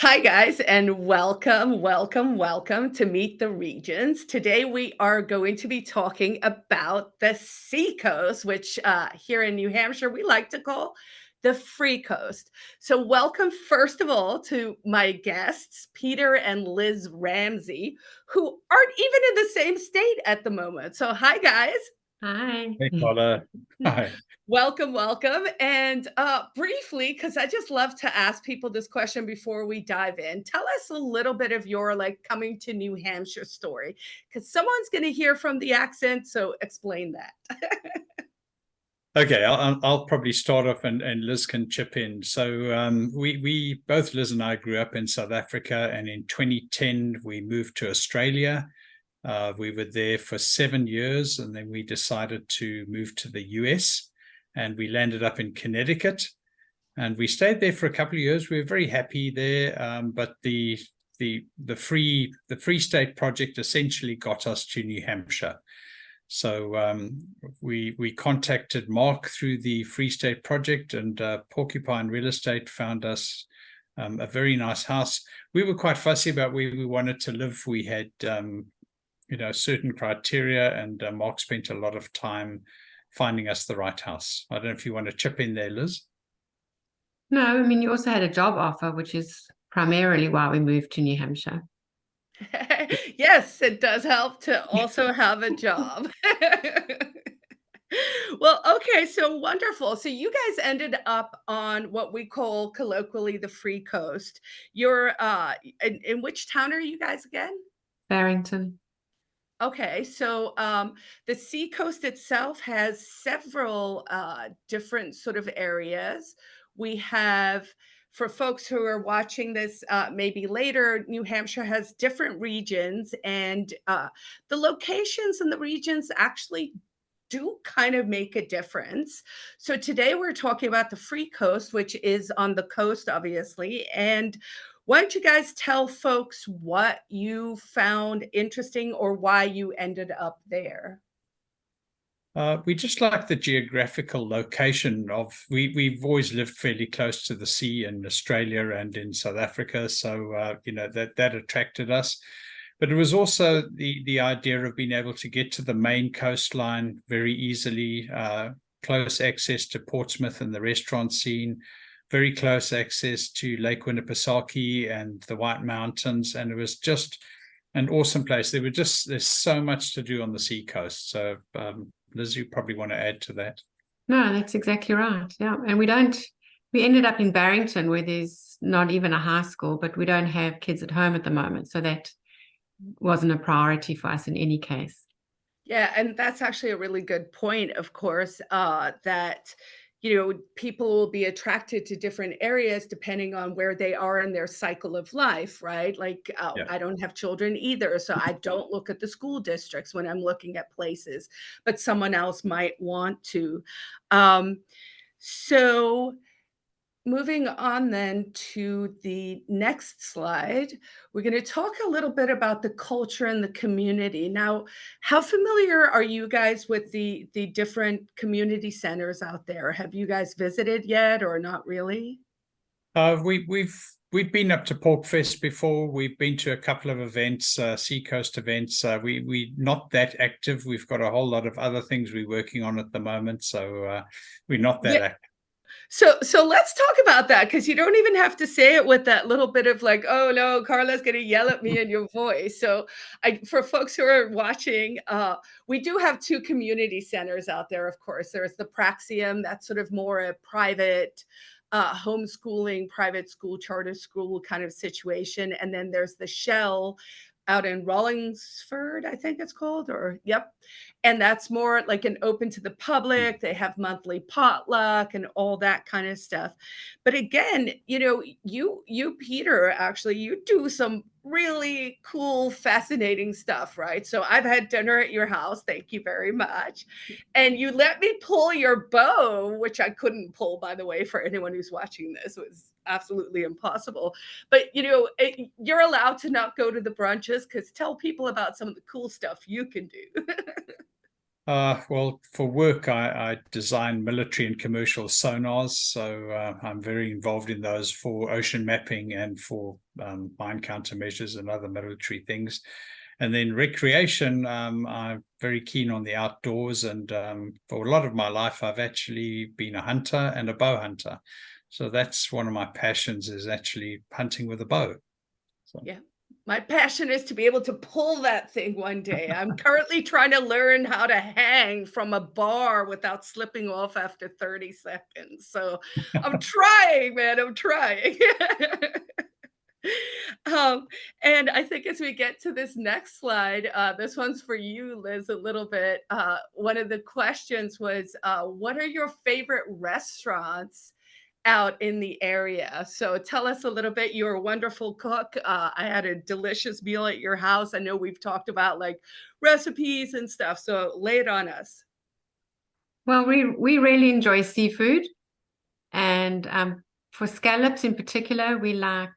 Hi, guys, and welcome to Meet the Regions. Today, we are going to be talking about the Seacoast, which here in New Hampshire we like to call the Free Coast. So, welcome, first of all, to my guests, Peter and Liz Ramsey, who aren't even in the same state at the moment. So, hi, guys. Hi. Hey, Paula. Hi. Welcome. And briefly, because I just love to ask people this question before we dive in, tell us a little bit of your coming to New Hampshire story, because someone's going to hear from the accent. So explain that. Okay, I'll probably start off and Liz can chip in. So we both, Liz and I, grew up in South Africa, and in 2010 we moved to Australia. We were there for 7 years, and then we decided to move to the US, and we landed up in Connecticut, and we stayed there for a couple of years. We were very happy there, but the Free State project essentially got us to New Hampshire. So we contacted Mark through the Free State project, and Porcupine Real Estate found us a very nice house. We were quite fussy about where we wanted to live. We had certain criteria, and Mark spent a lot of time finding us the right house. I don't know if you want to chip in there, Liz. No, I mean, you also had a job offer, which is primarily why we moved to New Hampshire. Yes, it does help to also have a job. Well, okay, so wonderful. So you guys ended up on what we call colloquially the Free Coast. You're in which town are you guys again? Barrington. Okay, so the Seacoast itself has several different sort of areas. We have, for folks who are watching this maybe later, New Hampshire has different regions, and the locations in the regions actually do kind of make a difference. So today we're talking about the Free Coast, which is on the coast, obviously. And why don't you guys tell folks what you found interesting or why you ended up there? We just like the geographical location of, we've always lived fairly close to the sea in Australia and in South Africa. So, that attracted us. But it was also the idea of being able to get to the main coastline very easily, close access to Portsmouth and the restaurant scene, very close access to Lake Winnipesaukee and the White Mountains. And it was just an awesome place. There's so much to do on the seacoast. So, Liz, you probably want to add to that. No, that's exactly right. Yeah. And we ended up in Barrington where there's not even a high school, but we don't have kids at home at the moment. So that wasn't a priority for us in any case. Yeah, and that's actually a really good point, of course, that people will be attracted to different areas depending on where they are in their cycle of life, right? Like, Yeah. I don't have children either, so I don't look at the school districts when I'm looking at places, but someone else might want to. So moving on then to the next slide, we're going to talk a little bit about the culture and the community. Now, how familiar are you guys with the different community centers out there? Have you guys visited yet or not really? We've been up to Porkfest before. We've been to a couple of events, Seacoast events. We not that active. We've got a whole lot of other things we're working on at the moment, so we're not that Yeah. active. So let's talk about that, because you don't even have to say it with that little bit of like, oh no, Carla's gonna yell at me in your voice. So for folks who are watching, we do have two community centers out there, of course. There's the Praxium, that's sort of more a private homeschooling, private school, charter school kind of situation. And then there's the Shell out in Rollingsford, I think it's called, or yep. And that's more like an open to the public. They have monthly potluck and all that kind of stuff. But again, you Peter, actually, you do some really cool, fascinating stuff, right? So I've had dinner at your house. Thank you very much. And you let me pull your bow, which I couldn't pull, by the way, for anyone who's watching this. It was absolutely impossible. But you're allowed to not go to the brunches, because tell people about some of the cool stuff you can do. Well, for work, I design military and commercial sonars, so I'm very involved in those for ocean mapping and for mine countermeasures and other military things. And then recreation, I'm very keen on the outdoors, and for a lot of my life, I've actually been a hunter and a bow hunter. So that's one of my passions, is actually hunting with a bow. So. Yeah. My passion is to be able to pull that thing one day. I'm currently trying to learn how to hang from a bar without slipping off after 30 seconds. So I'm trying, man. I'm trying. um, and I think as we get to this next slide, this one's for you, Liz, a little bit. One of the questions was, what are your favorite restaurants out in the area? So tell us a little bit. You're a wonderful cook. I had a delicious meal at your house. I know we've talked about like recipes and stuff. So lay it on us. Well, we really enjoy seafood, and for scallops in particular, we like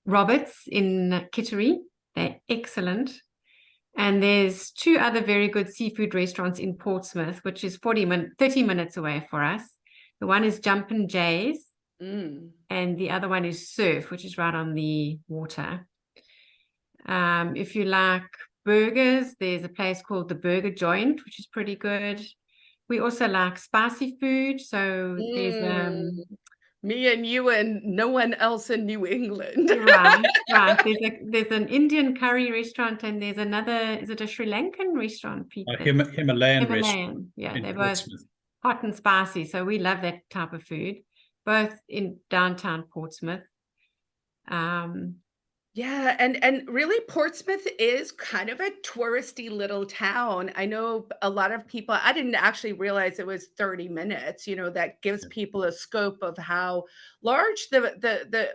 Roberts in Kittery. They're excellent. And there's two other very good seafood restaurants in Portsmouth, which is 30 minutes away for us. The one is Jumpin' Jays, and the other one is Surf, which is right on the water. If you like burgers, there's a place called the Burger Joint, which is pretty good. We also like spicy food, so there's Me and you and no one else in New England. right. There's an Indian curry restaurant, and there's another, is it a Sri Lankan restaurant, Pete? Himalayan restaurant. Yeah, in they're both Portsmouth. hot and spicy, so we love that type of food, both in downtown Portsmouth. Yeah, and really Portsmouth is kind of a touristy little town. I know a lot of people, I didn't actually realize it was 30 minutes, that gives people a scope of how large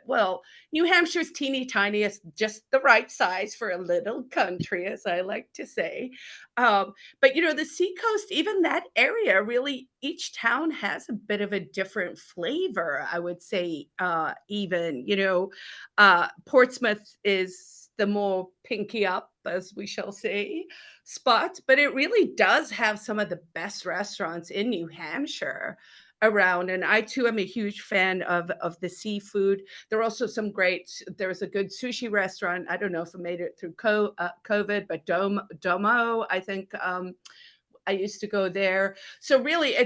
well, New Hampshire's teeny tiny, is just the right size for a little country, as I like to say. But the Seacoast, even that area, really each town has a bit of a different flavor, I would say, even, Portsmouth is the more pinky up, as we shall say, spot, but it really does have some of the best restaurants in New Hampshire around. And I too am a huge fan of the seafood. There are also there's a good sushi restaurant. I don't know if it made it through COVID, but Domo, I think I used to go there. So really,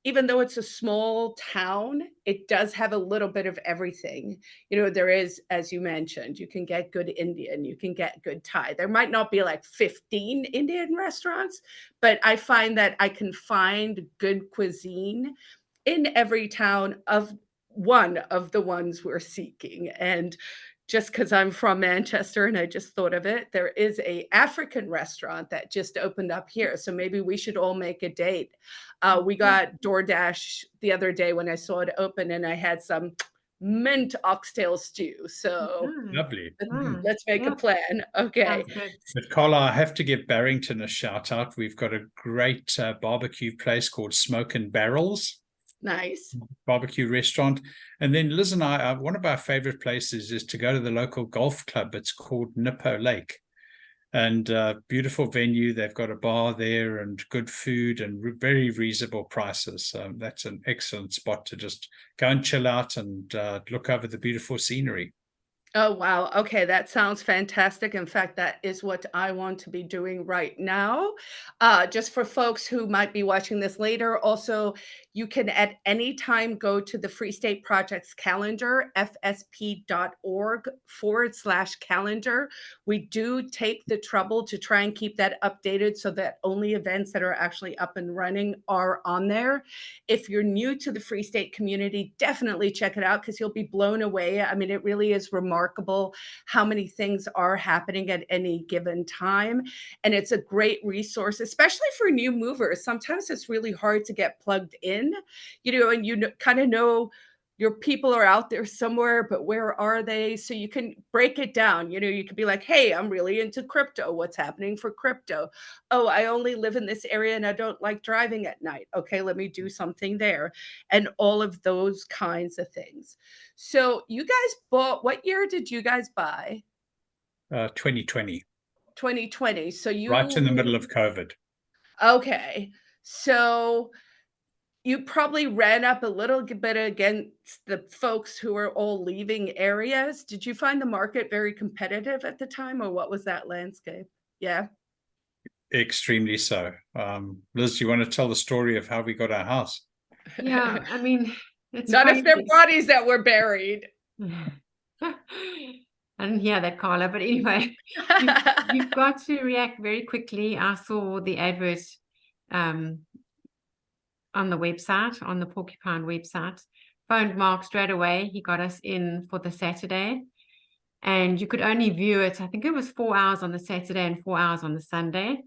even though it's a small town, it does have a little bit of everything. There is, as you mentioned, you can get good Indian, you can get good Thai. There might not be like 15 Indian restaurants, but I find that I can find good cuisine in every town of one of the ones we're seeking. And just because I'm from Manchester and I just thought of it, there is a African restaurant that just opened up here. So maybe we should all make a date. We got DoorDash the other day when I saw it open, and I had some mint oxtail stew. So Lovely. let's make a plan. Okay. But Carla, I have to give Barrington a shout out. We've got a great barbecue place called Smoke and Barrels. Nice. Barbecue restaurant. And then Liz and I, one of our favorite places is to go to the local golf club. It's called Nippo Lake, and beautiful venue. They've got a bar there and good food and very reasonable prices. So that's an excellent spot to just go and chill out and look over the beautiful scenery. Oh, wow. Okay, that sounds fantastic. In fact, that is what I want to be doing right now. Just for folks who might be watching this later, also, you can at any time go to the Free State Project's calendar, fsp.org/calendar. We do take the trouble to try and keep that updated so that only events that are actually up and running are on there. If you're new to the Free State community, definitely check it out because you'll be blown away. I mean, it really is remarkable how many things are happening at any given time. And it's a great resource, especially for new movers. Sometimes it's really hard to get plugged in, and kind of know your people are out there somewhere, but where are they? So you can break it down. You can be like, hey, I'm really into crypto. What's happening for crypto? Oh, I only live in this area and I don't like driving at night. Okay, let me do something there. And all of those kinds of things. So you guys bought, what year did you guys buy? 2020. 2020. So right in the middle you of COVID. okay. So you probably ran up a little bit against the folks who are all leaving areas. Did you find the market very competitive at the time, or what was that landscape? Yeah. Extremely so. Liz, do you want to tell the story of how we got our house? Yeah, I mean, it's Not if they're crazy. bodies that were buried. I didn't hear that, Carla. But anyway, you've got to react very quickly. I saw the advert um, on the website, on the Porcupine website. Phoned Mark straight away. He got us in for the Saturday. And you could only view it, I think it was 4 hours on the Saturday and 4 hours on the Sunday.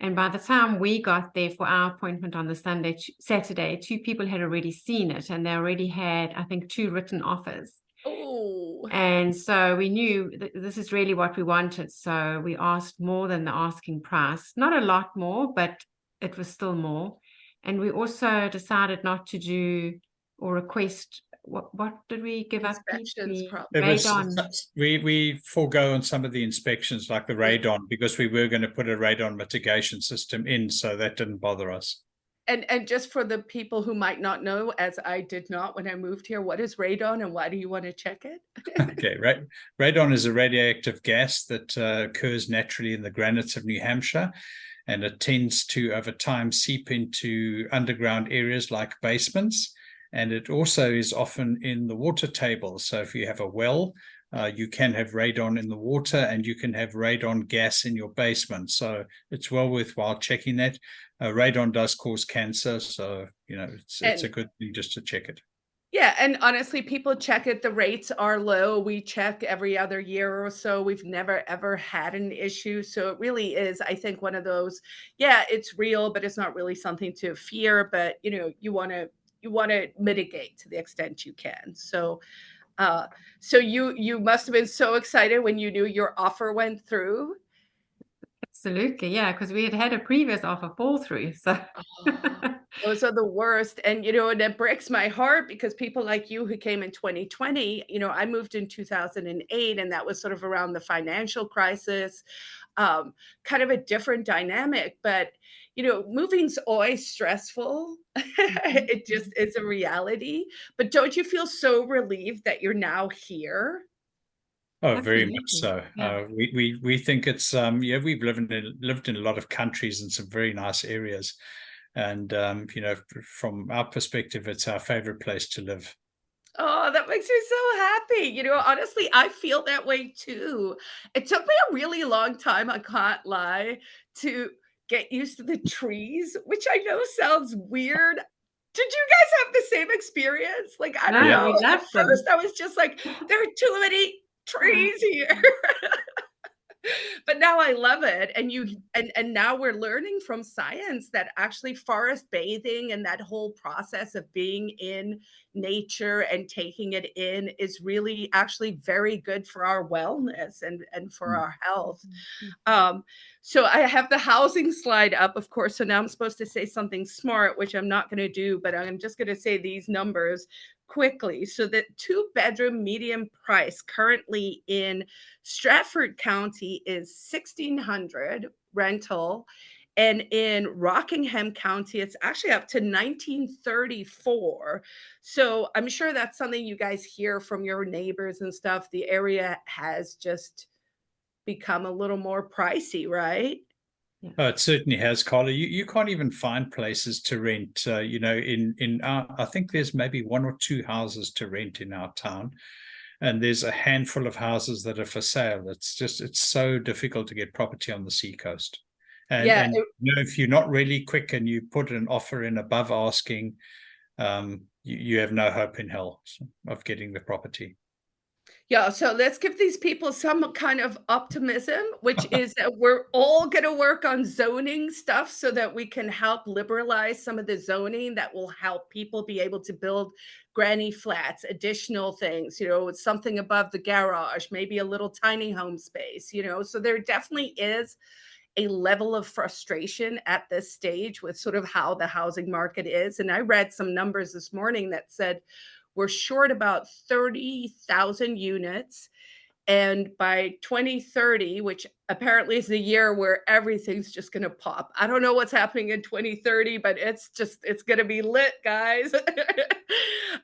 And by the time we got there for our appointment on the Saturday, 2 people had already seen it, and they already had, I think, 2 written offers. Oh. And so we knew that this is really what we wanted. So we asked more than the asking price, not a lot more, but it was still more. And we also decided not to do or request, what did we give up? Inspections, We probably. It was radon. we forego on some of the inspections, like the radon, because we were going to put a radon mitigation system in, so that didn't bother us. And just for the people who might not know, as I did not when I moved here, what is radon and why do you want to check it? Okay, radon is a radioactive gas that occurs naturally in the granites of New Hampshire, and it tends to, over time, seep into underground areas like basements. And it also is often in the water table. So if you have a well, you can have radon in the water, and you can have radon gas in your basement. So it's well worthwhile checking that. Radon does cause cancer, so it's a good thing just to check it. Yeah, and honestly, people check it. The rates are low. We check every other year or so. We've never ever had an issue. So it really is, I think, one of those, yeah, it's real, but it's not really something to fear. But you want to mitigate to the extent you can. So you must have been so excited when you knew your offer went through. Absolutely, yeah, because we had had a previous offer fall through. So Oh, those are the worst. And it breaks my heart because people like you who came in 2020, I moved in 2008, and that was sort of around the financial crisis, kind of a different dynamic. But, moving's always stressful. It just is a reality. But don't you feel so relieved that you're now here? Oh, very much absolutely, so. yeah. We think it's we've lived in a lot of countries and some very nice areas, and from our perspective, it's our favorite place to live. Oh, that makes me so happy. Honestly, I feel that way too. It took me a really long time, I can't lie, to get used to the trees, which I know sounds weird. Did you guys have the same experience? Like, I don't No, Yeah. know. we At loved first, them. I was just like, there are too many trees here. But now I love it. And now we're learning from science that actually forest bathing and that whole process of being in nature and taking it in is really actually very good for our wellness and for our health. Um, so I have the housing slide up, of course. So now I'm supposed to say something smart, which I'm not going to do, but I'm just going to say these numbers quickly. So the 2-bedroom median price currently in Stratford County is 1,600 rental. And in Rockingham County, it's actually up to 1934. So I'm sure that's something you guys hear from your neighbors and stuff. The area has just become a little more pricey, right? Yeah. Oh, it certainly has, Carla. You can't even find places to rent. In our, I think there's maybe 1 or 2 houses to rent in our town, and there's a handful of houses that are for sale. It's so difficult to get property on the seacoast. And Yeah, and if you're not really quick and you put an offer in above asking, you have no hope in hell of getting the property. yeah, so let's give these people some kind of optimism, which is that we're all gonna work on zoning stuff so that we can help liberalize some of the zoning that will help people be able to build granny flats, additional things, something above the garage, maybe a little tiny home space. So there definitely is a level of frustration at this stage with sort of how the housing market is. And I read some numbers this morning that said we're short about 30,000 units. And by 2030, which apparently is the year where everything's just going to pop. I don't know what's happening in 2030, but it's going to be lit, guys.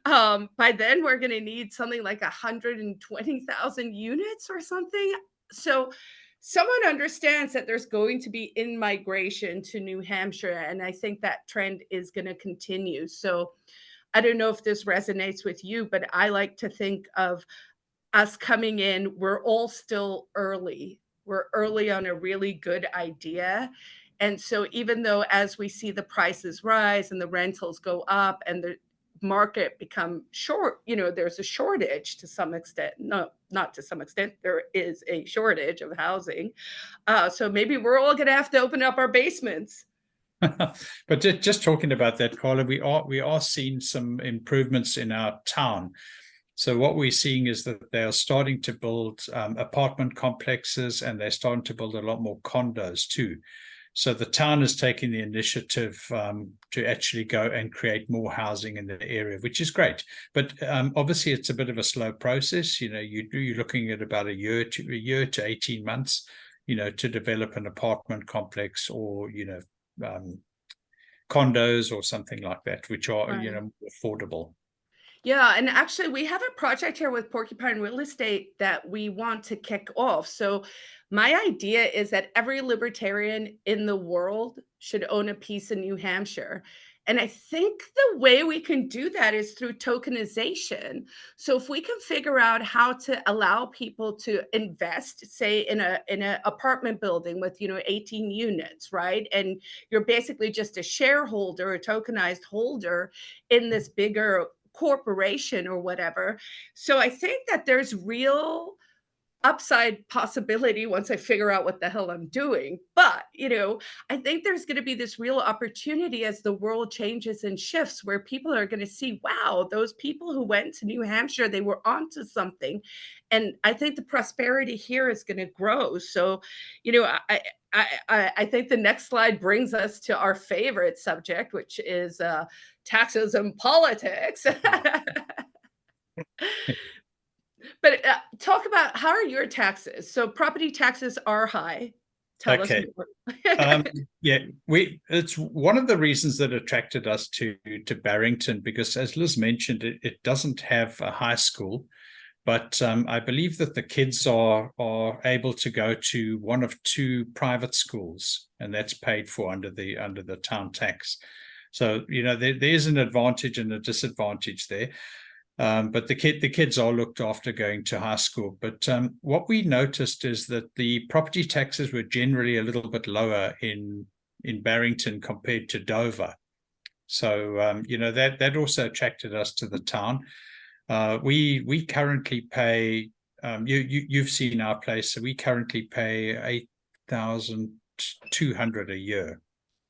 By then, we're going to need something like 120,000 units or something. So someone understands that there's going to be in migration to New Hampshire. And I think that trend is going to continue. So I don't know if this resonates with you, but I like to think of us coming in, we're all still early. We're early on a really good idea. And so even though as we see the prices rise and the rentals go up and the market become short, there's a shortage to some extent. No, not to some extent, there is a shortage of housing. So maybe we're all going to have to open up our basements. But just talking about that, Carla, we are seeing some improvements in our town. So what we're seeing is that they are starting to build apartment complexes, and they're starting to build a lot more condos too. So the town is taking the initiative to actually go and create more housing in the area, which is great. But obviously, it's a bit of a slow process. You're looking at about a year to 18 months, to develop an apartment complex or condos or something like that, which are Right. affordable. Yeah, and actually, we have a project here with Porcupine Real Estate that we want to kick off. So, my idea is that every libertarian in the world should own a piece in New Hampshire. And I think the way we can do that is through tokenization. So if we can figure out how to allow people to invest, say in a apartment building with 18 units, right? And you're basically just a shareholder, a tokenized holder in this bigger corporation or whatever. So I think that there's real upside possibility once I figure out what the hell I'm doing. But, I think there's going to be this real opportunity as the world changes and shifts where people are going to see, wow, those people who went to New Hampshire, they were onto something. And I think the prosperity here is going to grow. So, I think the next slide brings us to our favorite subject, which is taxes and politics. But talk about, how are your taxes? So property taxes are high. Tell us Okay. more. Yeah, it's one of the reasons that attracted us to Barrington, because as Liz mentioned, it doesn't have a high school, but I believe that the kids are able to go to one of two private schools, and that's paid for under the town tax. So there's an advantage and a disadvantage there. But the kids are looked after going to high school. But what we noticed is that the property taxes were generally a little bit lower in Barrington compared to Dover. So that also attracted us to the town. We currently pay. You've seen our place, so we currently pay $8,200 a year.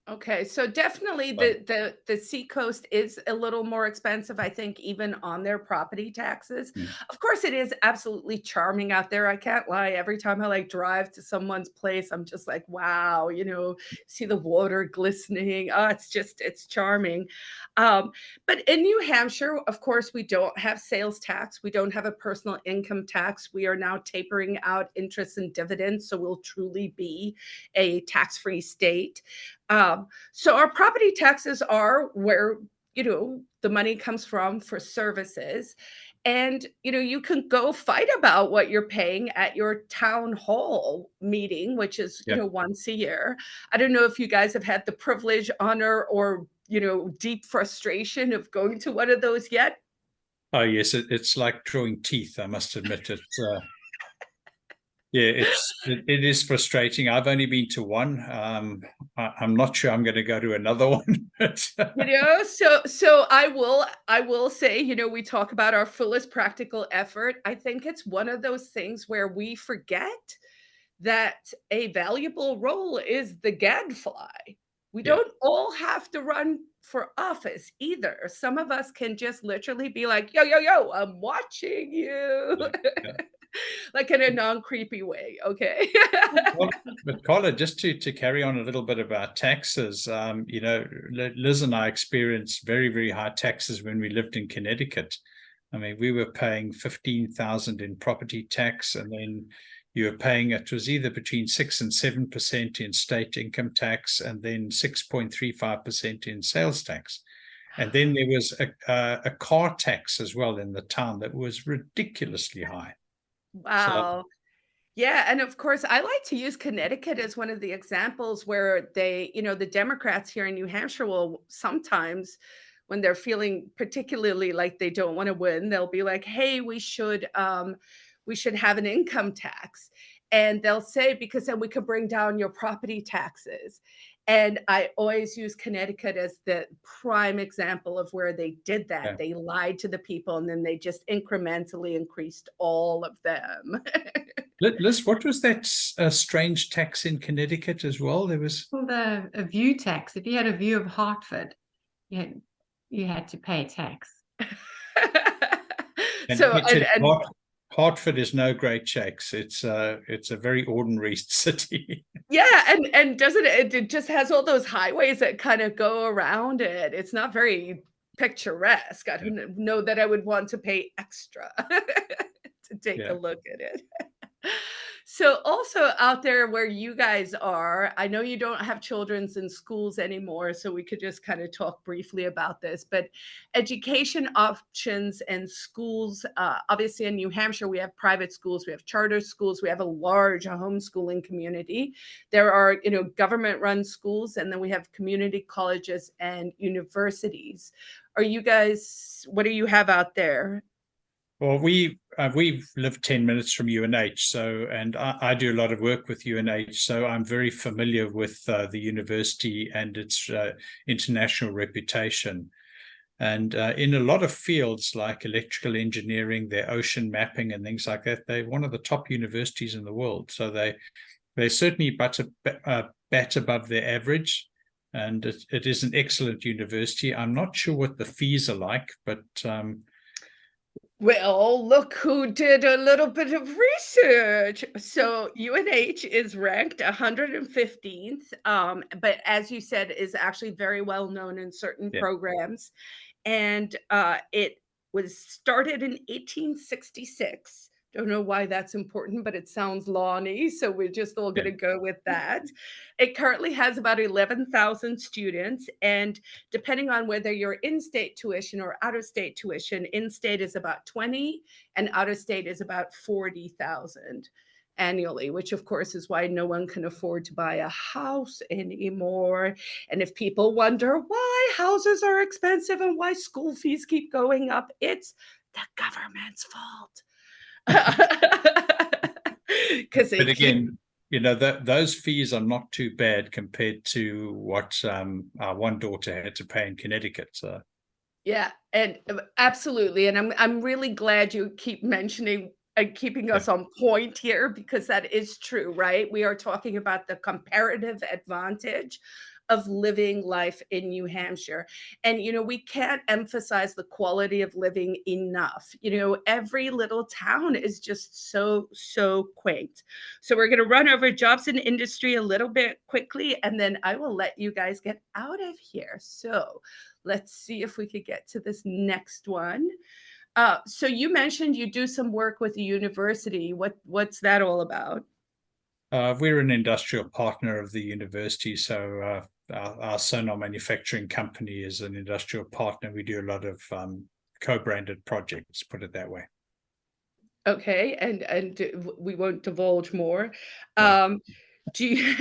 Okay, so definitely the Seacoast is a little more expensive, I think, even on their property taxes. Of course, it is absolutely charming out there. I can't lie. Every time I drive to someone's place, I'm just like, wow, see the water glistening. Oh, it's charming. But in New Hampshire, of course, we don't have sales tax. We don't have a personal income tax. We are now tapering out interest and dividends, so we'll truly be a tax-free state. So our property taxes are where, the money comes from for services. And, you can go fight about what you're paying at your town hall meeting, which is, once a year. I don't know if you guys have had the privilege, honor, or, deep frustration of going to one of those yet. Oh, yes. It's like drawing teeth, I must admit it. Yeah, it is frustrating. I've only been to one. I'm not sure I'm going to go to another one. So I will say, we talk about our fullest practical effort. I think it's one of those things where we forget that a valuable role is the gadfly. We don't all have to run for office either. Some of us can just literally be like, yo, yo, yo, I'm watching you. Like in a non-creepy way, okay? But Carla, just to carry on a little bit about taxes, Liz and I experienced very, very high taxes when we lived in Connecticut. I mean, we were paying 15,000 in property tax, and then you were paying, it was either between 6 and 7% in state income tax, and then 6.35% in sales tax. And then there was a car tax as well in the town that was ridiculously high. So Wow. Yeah, and of course, I like to use Connecticut as one of the examples where they, the Democrats here in New Hampshire will sometimes, when they're feeling particularly like they don't want to win, they'll be like, "Hey, we should have an income tax," and they'll say because then we could bring down your property taxes. And I always use Connecticut as the prime example of where they did that. yeah. They lied to the people, and then they just incrementally increased all of them. Liz, what was that strange tax in Connecticut as well? There was Well, a view tax. If you had a view of Hartford, you had to pay tax. and So Hartford is no great shakes. It's a very ordinary city. yeah, and doesn't it just has all those highways that kind of go around it. It's not very picturesque. I Yeah. don't know that I would want to pay extra to take a Yeah. look at it. So also out there where you guys are, I know you don't have children's in schools anymore, so we could just kind of talk briefly about this, but education options and schools, obviously in New Hampshire, we have private schools, we have charter schools, we have a large homeschooling community. There are, government run schools, and then we have community colleges and universities. What do you have out there? Well, we live 10 minutes from UNH, and I do a lot of work with UNH, so I'm very familiar with the university and its international reputation. And in a lot of fields like electrical engineering, their ocean mapping and things like that, they're one of the top universities in the world. So they're certainly bat above their average, and it is an excellent university. I'm not sure what the fees are like, but Well, look who did a little bit of research. So UNH is ranked 115th, but as you said, is actually very well known in certain yeah, programs. And it was started in 1866. Don't know why that's important, but it sounds lawny, so we're just all yeah. going to go with that. It currently has about 11,000 students, and depending on whether you're in-state tuition or out-of-state tuition, in-state is about 20 and out-of-state is about 40,000 annually, which of course is why no one can afford to buy a house anymore. And if people wonder why houses are expensive and why school fees keep going up, it's the government's fault. Because But again, those fees are not too bad compared to what our one daughter had to pay in Connecticut. So yeah, and absolutely, and I'm really glad you keep mentioning and keeping yeah, us on point here because that is true, right? We are talking about the comparative advantage of living life in New Hampshire. And we can't emphasize the quality of living enough. Every little town is just so quaint. So we're going to run over jobs and industry a little bit quickly, and then I will let you guys get out of here. So let's see if we could get to this next one. So you mentioned you do some work with the university. What's that all about? we're an industrial partner of the university. So our sonar manufacturing company is an industrial partner. We do a lot of co-branded projects, put it that way. Okay, and we won't divulge more. No. Do you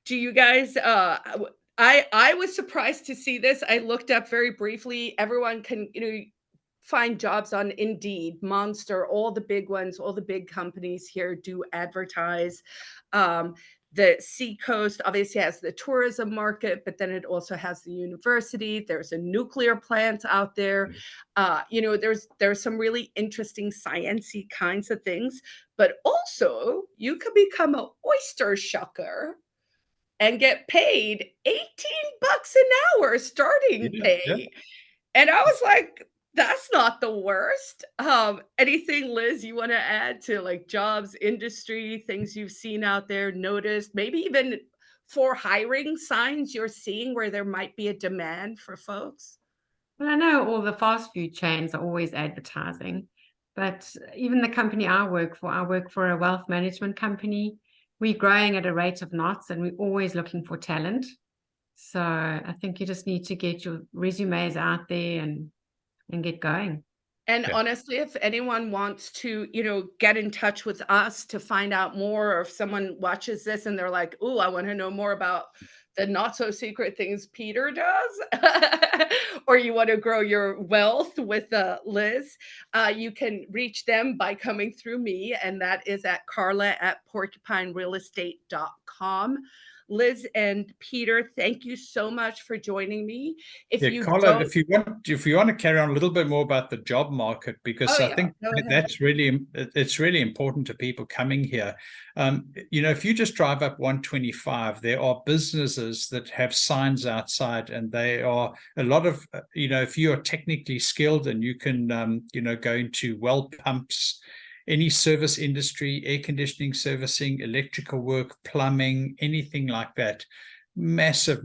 do you guys I was surprised to see this. I looked up very briefly. Everyone can, find jobs on Indeed, Monster, all the big ones, all the big companies here do advertise. Um, the Seacoast obviously has the tourism market, but then it also has the university. There's a nuclear plant out there. There's some really interesting sciencey kinds of things, but also you could become an oyster shucker and get paid 18 bucks an hour starting Yeah, yeah. pay. And I was like, that's not the worst. Anything, Liz, you want to add to like jobs, industry, things you've seen out there, noticed, maybe even for hiring signs you're seeing where there might be a demand for folks? Well, I know all the fast food chains are always advertising, but even the company I work for a wealth management company. We're growing at a rate of knots and we're always looking for talent. So I think you just need to get your resumes out there and get going. And Yeah. honestly, if anyone wants to, get in touch with us to find out more, or if someone watches this and they're like, "Ooh, I want to know more about the not so secret things Peter does," or you want to grow your wealth with Liz, you can reach them by coming through me, and that is at Carla@porcupinerealestate.com. Liz and Peter, thank you so much for joining me. If Yeah, you Carla, don't, if you want to carry on a little bit more about the job market, because oh I yeah, think go ahead. that's it's really important to people coming here. If you just drive up 125, there are businesses that have signs outside, and they are a lot of if you are technically skilled and you can go into well pumps, any service industry, air conditioning servicing, electrical work, plumbing, anything like that. Massive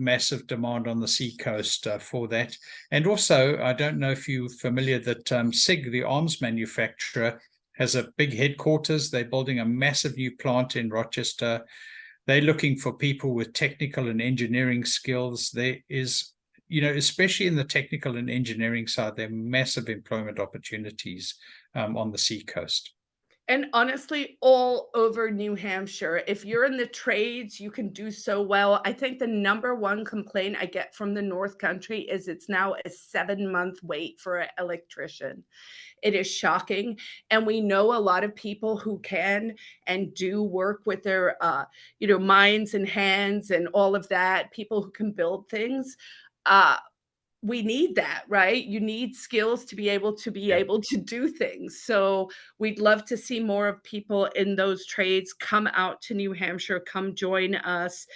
demand on the Seacoast for that. And also, I don't know if you're familiar that SIG, the arms manufacturer, has a big headquarters. They're building a massive new plant in Rochester. They're looking for people with technical and engineering skills. There is, especially in the technical and engineering side, there are massive employment opportunities on the Seacoast. And honestly, all over New Hampshire, if you're in the trades, you can do so well. I think the number one complaint I get from the North Country is it's now a 7-month wait for an electrician. It is shocking. And we know a lot of people who can and do work with their, minds and hands and all of that, people who can build things. Uh, we need that, right? You need skills to be able to do things. So we'd love to see more of people in those trades come out to New Hampshire, come join us.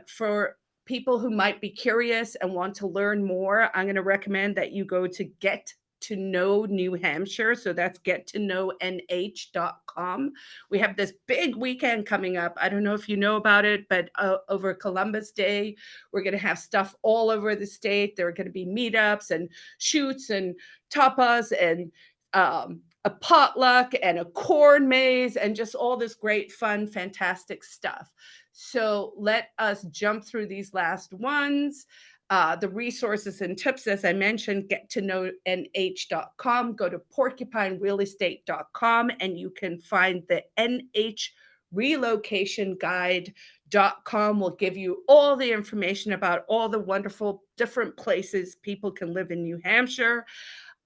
For people who might be curious and want to learn more, I'm going to recommend that you go to Get to Know New Hampshire. So that's gettoknownh.com. We have this big weekend coming up. I don't know if you know about it, but over Columbus Day, we're going to have stuff all over the state. There are going to be meetups and shoots and tapas and a potluck and a corn maze and just all this great, fun, fantastic stuff. So let us jump through these last ones. The resources and tips, as I mentioned, gettoknownh.com. Go to porcupinerealestate.com and you can find the NH relocation guide.com will give you all the information about all the wonderful different places people can live in New Hampshire.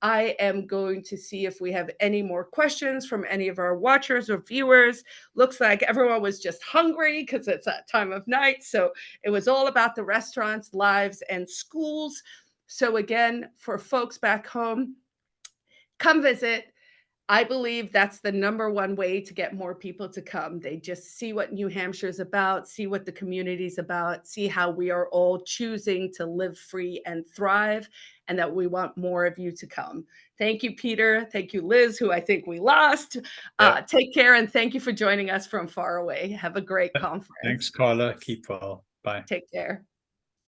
I am going to see if we have any more questions from any of our watchers or viewers. Looks like everyone was just hungry because it's that time of night. So it was all about the restaurants, lives, and schools. So again, for folks back home, come visit. I believe that's the number one way to get more people to come. They just see what New Hampshire is about, see what the community is about, see how we are all choosing to live free and thrive, and that we want more of you to come. Thank you, Peter. Thank you, Liz, who I think we lost. Yep. Take care, and thank you for joining us from far away. Have a great conference. Thanks, Carla. Keep well. Bye. Take care.